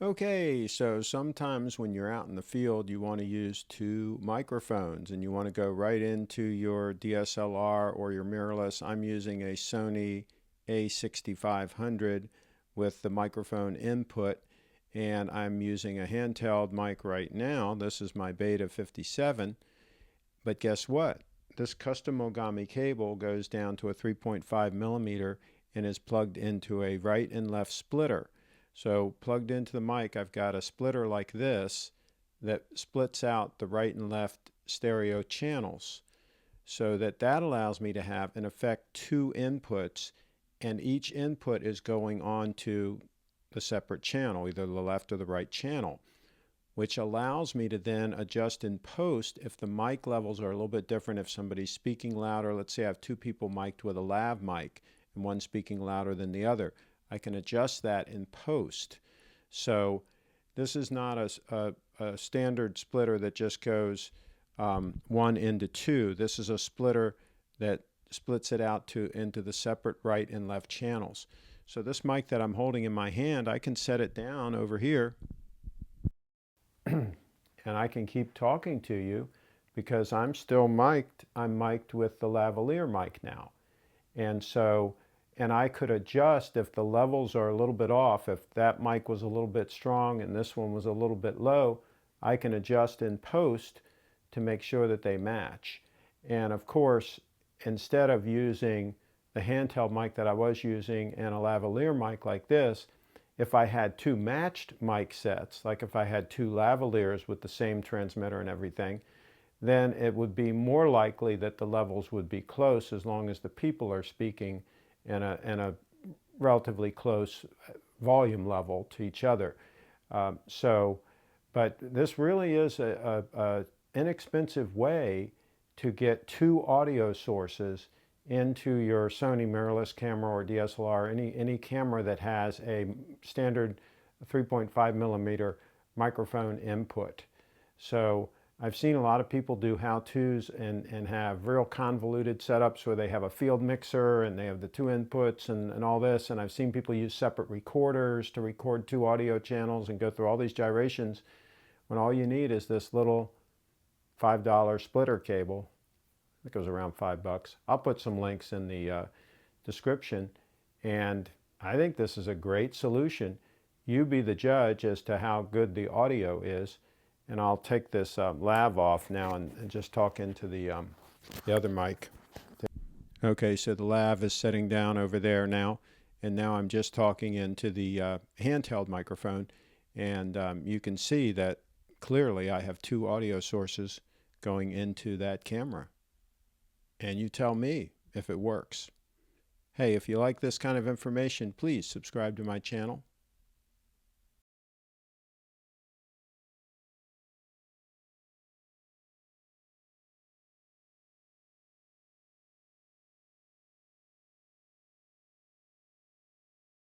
Okay, so sometimes when you're out in the field, you want to use two microphones and you want to go right into your DSLR or your mirrorless. I'm using a Sony A6500 with the microphone input, and I'm using a handheld mic right now. This is my Beta 57, but guess what? This custom Mogami cable goes down to a 3.5 millimeter and is plugged into a right and left splitter. So plugged into the mic, I've got a splitter like this that splits out the right and left stereo channels, so that allows me to have, in effect, two inputs, and each input is going on to the separate channel, either the left or the right channel, which allows me to then adjust in post if the mic levels are a little bit different. If somebody's speaking louder, let's say I have two people mic'd with a lav mic and one speaking louder than the other, I can adjust that in post. So this is not a standard splitter that just goes one into two. This is a splitter that splits it out into the separate right and left channels. So this mic that I'm holding in my hand, I can set it down over here and I can keep talking to you because I'm still mic'd. I'm mic'd with the lavalier mic now. And I could adjust if the levels are a little bit off. If that mic was a little bit strong and this one was a little bit low, I can adjust in post to make sure that they match. And of course, instead of using the handheld mic that I was using and a lavalier mic like this, if I had two matched mic sets, like if I had two lavaliers with the same transmitter and everything, then it would be more likely that the levels would be close as long as the people are speaking in a relatively close volume level to each other. But this really is a inexpensive way to get two audio sources into your Sony mirrorless camera or DSLR, any camera that has a standard 3.5 millimeter microphone input. So I've seen a lot of people do how-tos and have real convoluted setups where they have a field mixer and they have the two inputs and all this, and I've seen people use separate recorders to record two audio channels and go through all these gyrations when all you need is this little $5 splitter cable. It goes around $5. I'll put some links in the description, and I think this is a great solution. You be the judge as to how good the audio is, and I'll take this lav off now and just talk into the other mic. Okay, so the lav is setting down over there now, and now I'm just talking into the handheld microphone, and you can see that clearly I have two audio sources going into that camera. And you tell me if it works. Hey, if you like this kind of information, please subscribe to my channel.